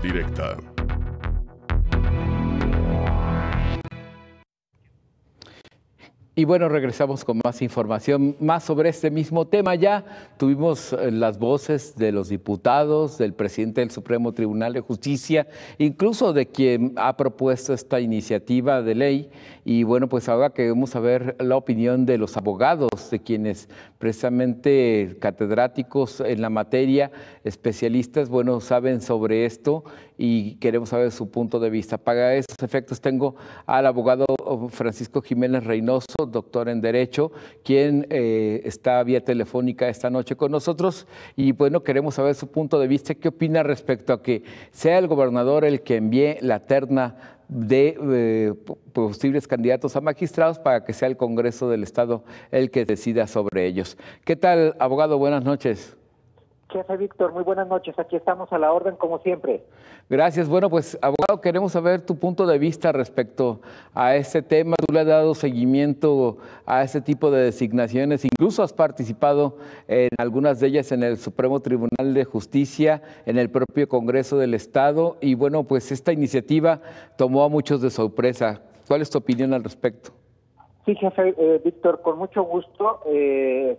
Directa. Y bueno, regresamos con más información, más sobre este mismo tema. Ya tuvimos las voces de los diputados, del presidente del Supremo Tribunal de Justicia, incluso de quien ha propuesto esta iniciativa de ley. Y bueno, pues ahora queremos saber la opinión de los abogados, de quienes precisamente catedráticos en la materia, especialistas, bueno, saben sobre esto y queremos saber su punto de vista. Para esos efectos tengo al abogado Francisco Jiménez Reynoso, doctor en Derecho, quien está vía telefónica esta noche con nosotros. Y bueno, queremos saber su punto de vista. ¿Qué opina respecto a que sea el gobernador el que envíe la terna de posibles candidatos a magistrados para que sea el Congreso del Estado el que decida sobre ellos? ¿Qué tal, abogado? Buenas noches. Jefe Víctor, muy buenas noches. Aquí estamos a la orden, como siempre. Gracias. Bueno, pues, abogado, queremos saber tu punto de vista respecto a este tema. Tú le has dado seguimiento a este tipo de designaciones, incluso has participado en algunas de ellas en el Supremo Tribunal de Justicia, en el propio Congreso del Estado, y bueno, pues esta iniciativa tomó a muchos de sorpresa. ¿Cuál es tu opinión al respecto? Sí, jefe Víctor, con mucho gusto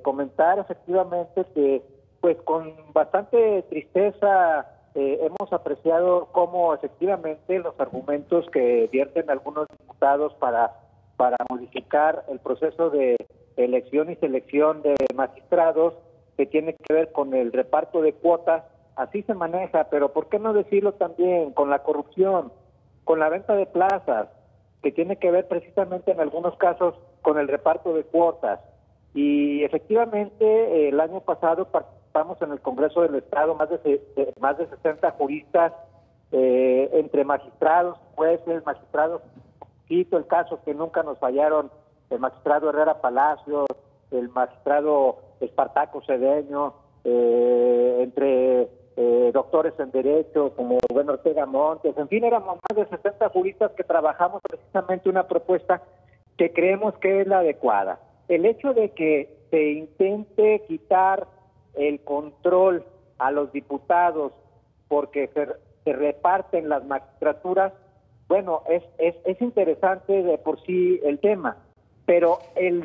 comentar efectivamente que pues con bastante tristeza hemos apreciado cómo efectivamente los argumentos que vierten algunos diputados para modificar el proceso de elección y selección de magistrados, que tiene que ver con el reparto de cuotas, así se maneja, pero ¿por qué no decirlo también con la corrupción, con la venta de plazas, que tiene que ver precisamente en algunos casos con el reparto de cuotas? Y efectivamente el año pasado participamos en el Congreso del Estado más de 60 juristas, entre magistrados, jueces, magistrados. Cito el caso que nunca nos fallaron: el magistrado Herrera Palacios, el magistrado Espartaco Cedeño, entre doctores en Derecho como Rubén Ortega Montes. En fin, éramos más de 60 juristas que trabajamos precisamente una propuesta que creemos que es la adecuada. El hecho de que se intente quitar el control a los diputados porque se reparten las magistraturas, bueno, es interesante de por sí el tema, pero el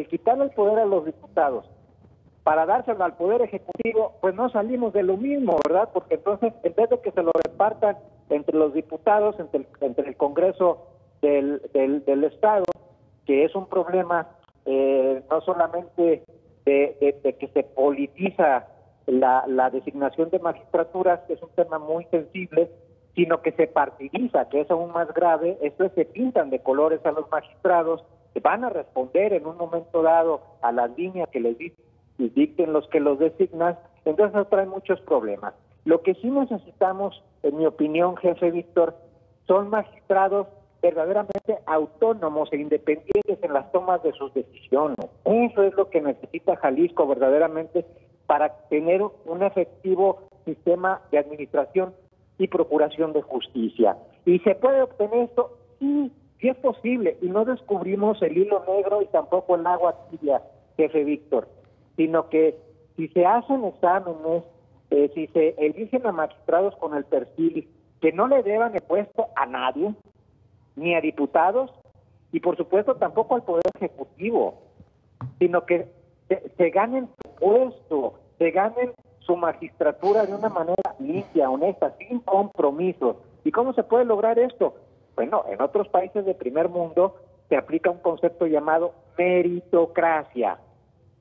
quitarle el poder a los diputados para dárselo al Poder Ejecutivo, pues no salimos de lo mismo, ¿verdad? Porque entonces, en vez de que se lo repartan entre los diputados, entre el Congreso del Estado, que es un problema no solamente de que se politiza la designación de magistraturas, que es un tema muy sensible, sino que se partidiza, que es aún más grave. Esto es, se pintan de colores a los magistrados, que van a responder en un momento dado a las líneas que les dicten los que los designan. Entonces eso trae muchos problemas. Lo que sí necesitamos, en mi opinión, jefe Víctor, son magistrados verdaderamente autónomos e independientes en las tomas de sus decisiones. Eso es lo que necesita Jalisco verdaderamente para tener un efectivo sistema de administración y procuración de justicia. ¿Y se puede obtener esto? Sí, sí es posible, y no descubrimos el hilo negro y tampoco el agua tibia, jefe Víctor, sino que si se hacen exámenes, si se eligen a magistrados con el perfil que no le deban el puesto a nadie, ni a diputados, y por supuesto tampoco al Poder Ejecutivo, sino que se ganen su puesto, se ganen su magistratura de una manera limpia, honesta, sin compromisos. ¿Y cómo se puede lograr esto? Bueno, en otros países de primer mundo se aplica un concepto llamado meritocracia.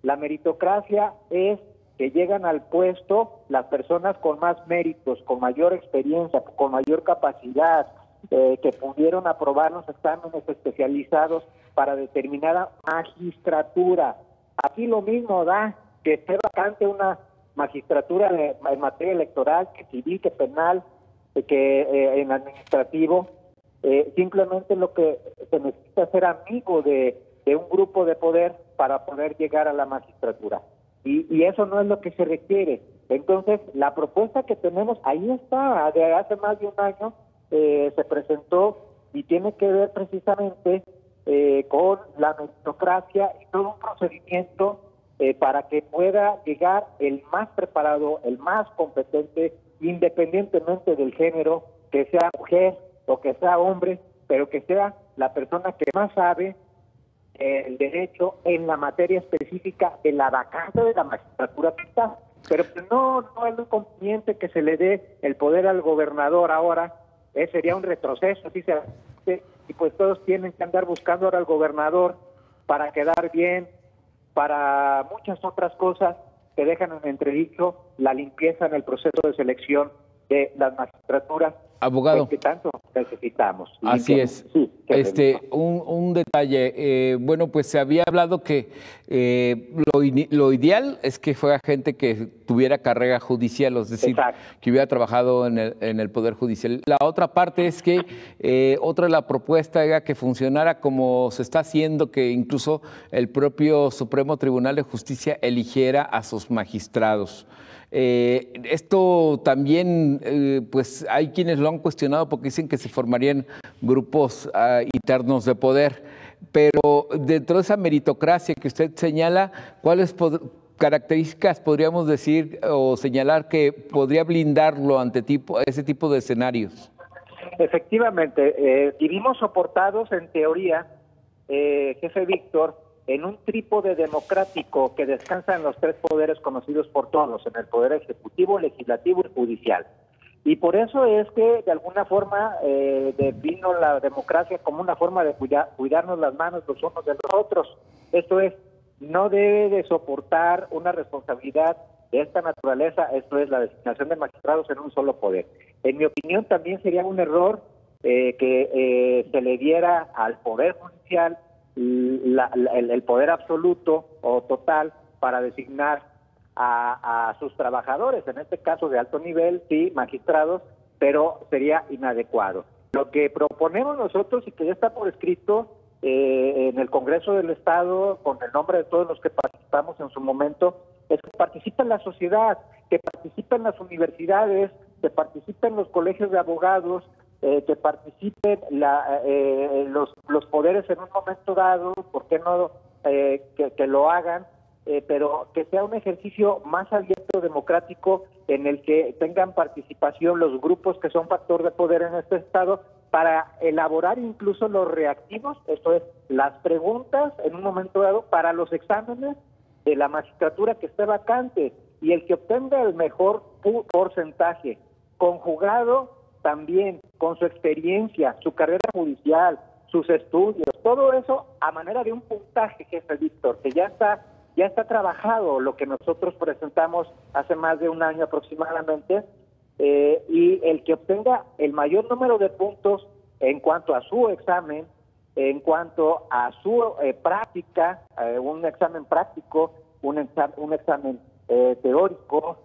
La meritocracia es que llegan al puesto las personas con más méritos, con mayor experiencia, con mayor capacidad, que pudieron aprobar los exámenes especializados para determinada magistratura. Aquí lo mismo da que esté vacante una magistratura en materia electoral, que civil, que penal, que en administrativo. Simplemente lo que se necesita es ser amigo de un grupo de poder para poder llegar a la magistratura. Y eso no es lo que se requiere. Entonces, la propuesta que tenemos, ahí está, de hace más de un año, se presentó y tiene que ver precisamente con la meritocracia y todo un procedimiento para que pueda llegar el más preparado, el más competente independientemente del género, que sea mujer o que sea hombre, pero que sea la persona que más sabe el derecho en la materia específica de la vacante de la magistratura que está. Pero pues no es muy conveniente que se le dé el poder al gobernador ahora, sería un retroceso, así se hace, y pues todos tienen que andar buscando ahora al gobernador para quedar bien, para muchas otras cosas que dejan en entredicho la limpieza en el proceso de selección de las magistraturas, Abogado. pues, que tanto necesitamos. Así es. Sí, un detalle. Bueno, pues se había hablado que lo ideal es que fuera gente que tuviera carrera judicial, es decir, exacto, que hubiera trabajado en el Poder Judicial. La otra parte es que otra de la propuesta era que funcionara como se está haciendo, que incluso el propio Supremo Tribunal de Justicia eligiera a sus magistrados. Esto también, pues hay quienes lo han cuestionado porque dicen que se formarían grupos internos de poder, pero dentro de esa meritocracia que usted señala, ¿cuáles características podríamos decir o señalar que podría blindarlo ante ese tipo de escenarios? Efectivamente, vivimos soportados en teoría, jefe Víctor, en un trípode democrático que descansa en los tres poderes conocidos por todos, en el poder ejecutivo, legislativo y judicial. Y por eso es que de alguna forma vino la democracia como una forma de cuidarnos las manos los unos de los otros. Esto es, no debe de soportar una responsabilidad de esta naturaleza, esto es la designación de magistrados en un solo poder. En mi opinión también sería un error que se le diera al Poder Judicial el poder absoluto o total para designar a sus trabajadores, en este caso de alto nivel, sí, magistrados, pero sería inadecuado. Lo que proponemos nosotros y que ya está por escrito en el Congreso del Estado, con el nombre de todos los que participamos en su momento, es que participe la sociedad, que participen las universidades, que participen los colegios de abogados, que participen los poderes en un momento dado, ¿por qué no que lo hagan? Pero que sea un ejercicio más abierto, democrático, en el que tengan participación los grupos que son factor de poder en este Estado, para elaborar incluso los reactivos, esto es, las preguntas en un momento dado para los exámenes de la magistratura que esté vacante, y el que obtenga el mejor porcentaje, conjugado también con su experiencia, su carrera judicial, sus estudios, todo eso a manera de un puntaje, jefe Víctor, que ya está trabajado, lo que nosotros presentamos hace más de un año aproximadamente, y el que obtenga el mayor número de puntos en cuanto a su examen, en cuanto a su práctica, un examen práctico, un examen teórico,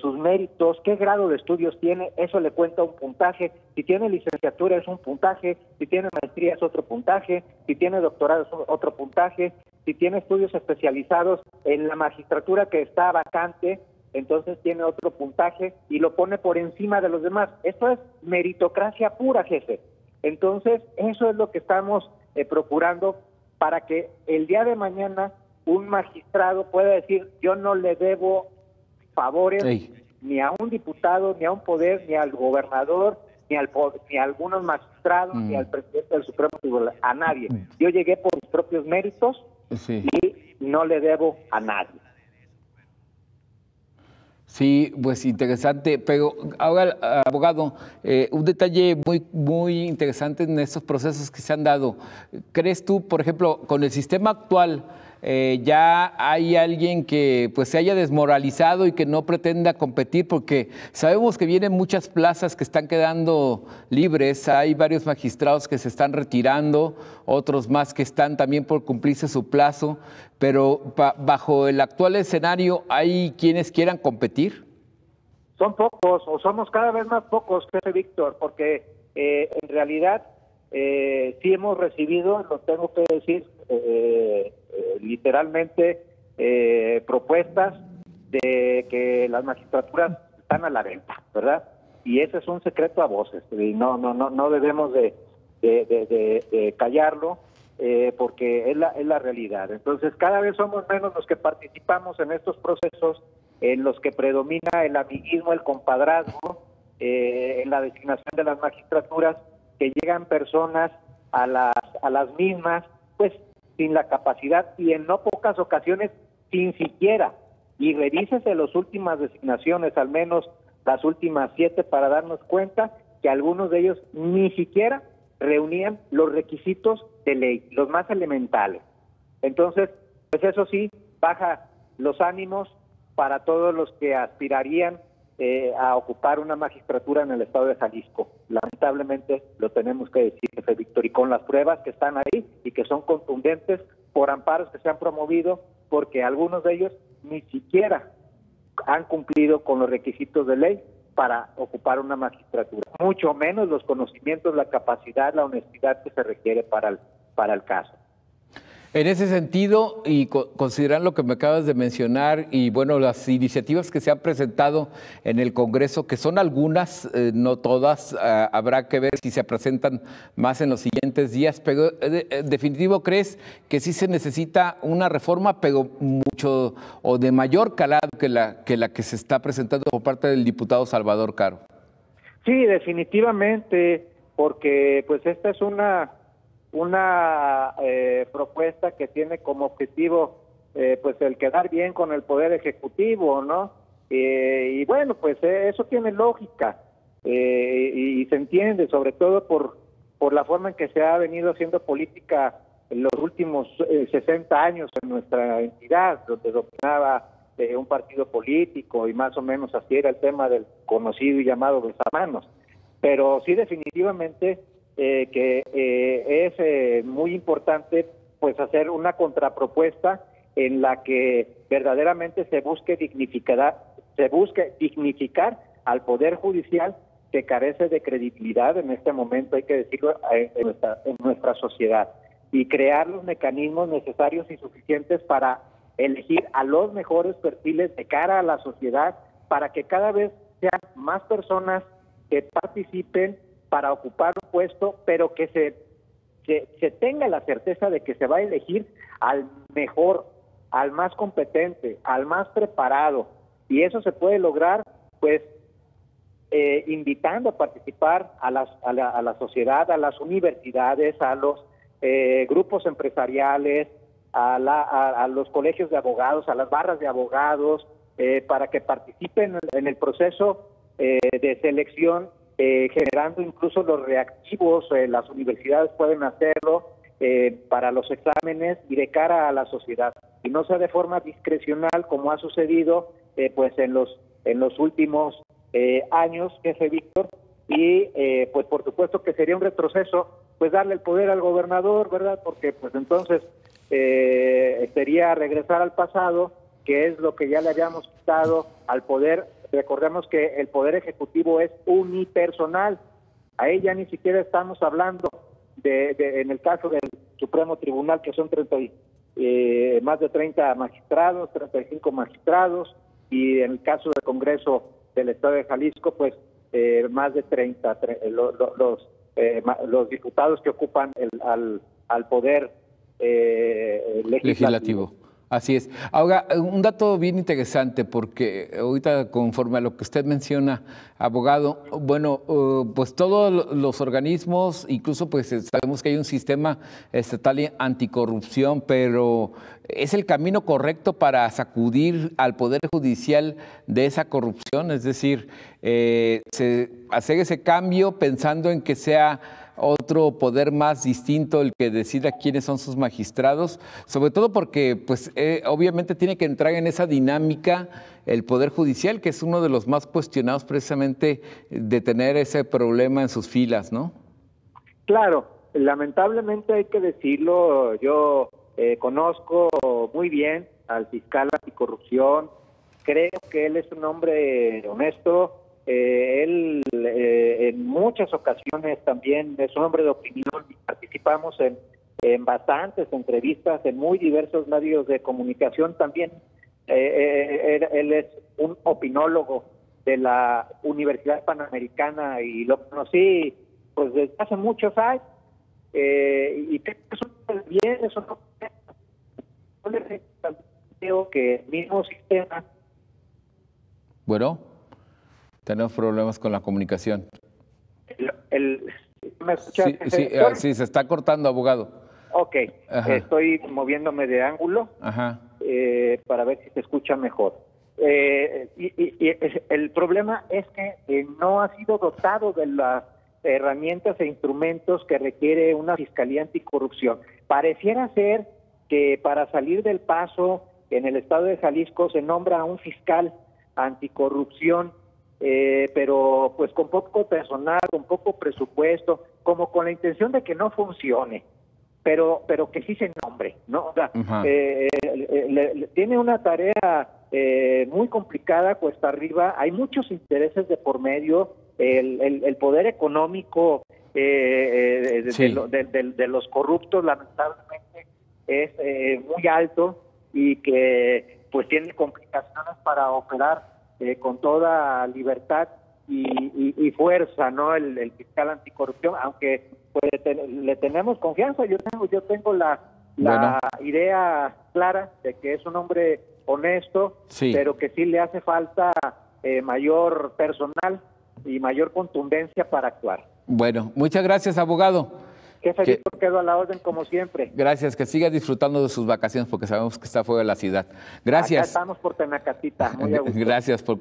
sus méritos, qué grado de estudios tiene, eso le cuenta un puntaje. Si tiene licenciatura es un puntaje, si tiene maestría es otro puntaje, si tiene doctorado es otro puntaje, si tiene estudios especializados en la magistratura que está vacante, entonces tiene otro puntaje y lo pone por encima de los demás. Esto es meritocracia pura, jefe. Entonces, eso es lo que estamos procurando para que el día de mañana un magistrado pueda decir: yo no le debo favores ni a un diputado, ni a un poder, ni al gobernador, ni a algunos magistrados, ni al presidente del Supremo Tribunal, a nadie. Yo llegué por mis propios méritos y no le debo a nadie. Sí, pues interesante, pero ahora, abogado, un detalle muy interesante en estos procesos que se han dado. ¿Crees tú, por ejemplo, con el sistema actual, ya hay alguien que pues se haya desmoralizado y que no pretenda competir? Porque sabemos que vienen muchas plazas que están quedando libres, hay varios magistrados que se están retirando, otros más que están también por cumplirse su plazo, pero bajo el actual escenario, ¿hay quienes quieran competir? Son pocos, o somos cada vez más pocos, jefe Víctor, porque en realidad sí hemos recibido, lo tengo que decir, literalmente propuestas de que las magistraturas están a la venta, ¿verdad? Y ese es un secreto a voces, y no debemos de callarlo, porque es la realidad. Entonces, cada vez somos menos los que participamos en estos procesos en los que predomina el amiguismo, el compadrazgo, en la designación de las magistraturas, que llegan personas a las mismas, pues sin la capacidad y en no pocas ocasiones sin siquiera, y revísese las últimas designaciones, al menos las últimas 7, para darnos cuenta que algunos de ellos ni siquiera reunían los requisitos de ley, los más elementales. Entonces, pues eso sí, baja los ánimos para todos los que aspirarían a ocupar una magistratura en el estado de Jalisco. Lamentablemente lo tenemos que decir, jefe Víctor, y con las pruebas que están ahí y que son contundentes por amparos que se han promovido, porque algunos de ellos ni siquiera han cumplido con los requisitos de ley para ocupar una magistratura, mucho menos los conocimientos, la capacidad, la honestidad que se requiere para el caso. En ese sentido, y considerando lo que me acabas de mencionar, y bueno, las iniciativas que se han presentado en el Congreso, que son algunas, no todas, habrá que ver si se presentan más en los siguientes días, pero en definitivo, ¿crees que sí se necesita una reforma, pero mucho o de mayor calado que la que se está presentando por parte del diputado Salvador Caro? Sí, definitivamente, porque pues esta es una propuesta que tiene como objetivo pues el quedar bien con el Poder Ejecutivo, ¿no? Y bueno, pues eso tiene lógica y se entiende, sobre todo por la forma en que se ha venido haciendo política en los últimos 60 años en nuestra entidad, donde dominaba un partido político y más o menos así era el tema del conocido y llamado besamanos. Pero sí, definitivamente que es muy importante pues hacer una contrapropuesta en la que verdaderamente se busque dignificar al Poder Judicial, que carece de credibilidad en este momento, hay que decirlo, en nuestra sociedad, y crear los mecanismos necesarios y suficientes para elegir a los mejores perfiles de cara a la sociedad, para que cada vez sean más personas que participen para ocupar un puesto, pero que se tenga la certeza de que se va a elegir al mejor, al más competente, al más preparado, y eso se puede lograr pues invitando a participar a la sociedad, a las universidades, a los grupos empresariales, a los colegios de abogados, a las barras de abogados, para que participen en el proceso de selección, generando incluso los reactivos. Las universidades pueden hacerlo para los exámenes y de cara a la sociedad, y no sea de forma discrecional como ha sucedido pues en los últimos años, jefe Víctor, y pues por supuesto que sería un retroceso pues darle el poder al gobernador, ¿verdad? Porque pues entonces sería regresar al pasado, que es lo que ya le habíamos quitado al poder. Recordemos que el Poder Ejecutivo es unipersonal. Ahí ya ni siquiera estamos hablando en el caso del Supremo Tribunal, que son más de 30 magistrados, 35 magistrados, y en el caso del Congreso del Estado de Jalisco, pues más de 30, los diputados que ocupan al Poder legislativo. Así es. Ahora, un dato bien interesante, porque ahorita conforme a lo que usted menciona, abogado, bueno, pues todos los organismos, incluso pues sabemos que hay un sistema estatal anticorrupción, pero ¿es el camino correcto para sacudir al Poder Judicial de esa corrupción? Es decir, hacer ese cambio pensando en que sea otro poder más distinto el que decida quiénes son sus magistrados, sobre todo porque pues obviamente tiene que entrar en esa dinámica el Poder Judicial, que es uno de los más cuestionados precisamente de tener ese problema en sus filas, ¿no? Claro, lamentablemente hay que decirlo, yo conozco muy bien al fiscal anticorrupción, creo que él es un hombre honesto. Él en muchas ocasiones también es un hombre de opinión y participamos en bastantes entrevistas en muy diversos medios de comunicación también. Él es un opinólogo de la Universidad Panamericana y lo conocí pues desde hace muchos años y creo que eso es bien, eso no creo que el mismo sistema Bueno, tenemos problemas con la comunicación. ¿Me escuchas? Sí, se está cortando, abogado. Ok, Ajá. estoy moviéndome de ángulo para ver si se escucha mejor. El problema es que no ha sido dotado de las herramientas e instrumentos que requiere una fiscalía anticorrupción. Pareciera ser que para salir del paso en el estado de Jalisco se nombra a un fiscal anticorrupción, pero pues con poco personal, con poco presupuesto, como con la intención de que no funcione, pero que sí se nombre, ¿no? O sea, tiene una tarea muy complicada, cuesta arriba, hay muchos intereses de por medio, el poder económico de los corruptos lamentablemente es muy alto y que pues tiene complicaciones para operar con toda libertad y fuerza, ¿no? El fiscal anticorrupción, aunque pues le tenemos confianza. Yo tengo la idea clara de que es un hombre honesto, pero que sí le hace falta mayor personal y mayor contundencia para actuar. Bueno, muchas gracias, abogado. Jefe Víctor, quedo a la orden como siempre. Gracias, que siga disfrutando de sus vacaciones porque sabemos que está fuera de la ciudad. Gracias. Acá estamos por Tenacatita, muy a gusto. Gracias por